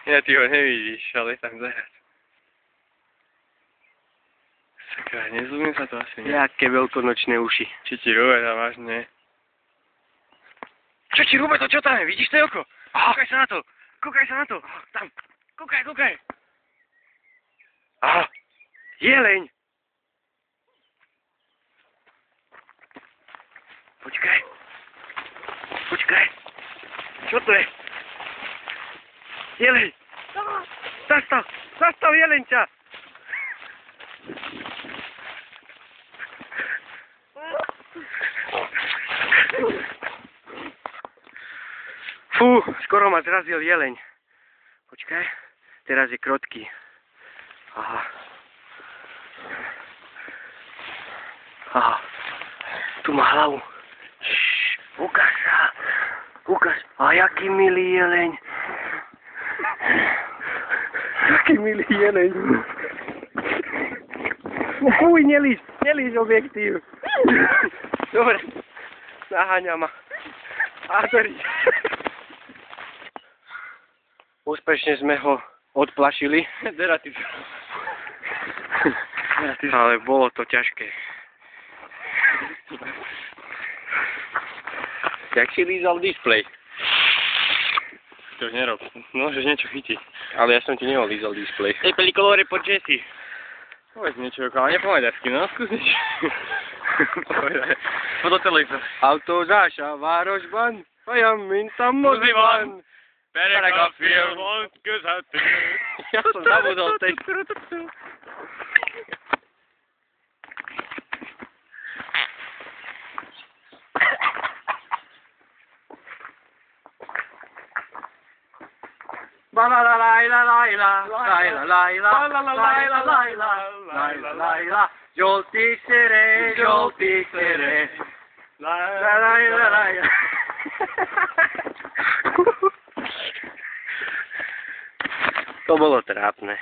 Ja, ty ho nevidíš, ale tam zahrať. Sakra, nezlúbim sa to asi, nie? Jaké veľkonočné uši. Či ti rúbe tam vážne? Čo ti rúbe to, čo tam je? Vidíš to oko? Kúkaj sa na to! Kúkaj sa na to! Tam! Kúkaj, kúkaj! Aha! Jeleň! Počkaj! Počkaj! Čo to je? Jeleň! Zastav! Zastav jelenťa! Fú, skoro ma zrazil jeleň. Počkaj, teraz je krotký. Aha. Aha. Tu má hlavu. Šš, ukáž sa. Ukáž. A jaký milý jeleň. Jaký milý jeleň. Fuj, nelíž objektív. Dobre. Naháňa ma. Artery. Úspešne sme ho odplašili. Ale bolo to ťažké. Jak si lízal displej? To už nerob. Môžeš niečo chytiť. Ale ja som ti neolízal displej. Ej, pelicolore po Jesse. Povedz niečo, ale nepovedaj s kým, no skús niečo. Povedaj. Fototelej sa. Auto záša, városban, olyan, mint a moziban. Perek a film volt közöttünk. Ja som zabudol tej. Ba la la la la la la la la la la la la la. Žoltý sere, žoltý sere. La la la la la. To bolo trápne.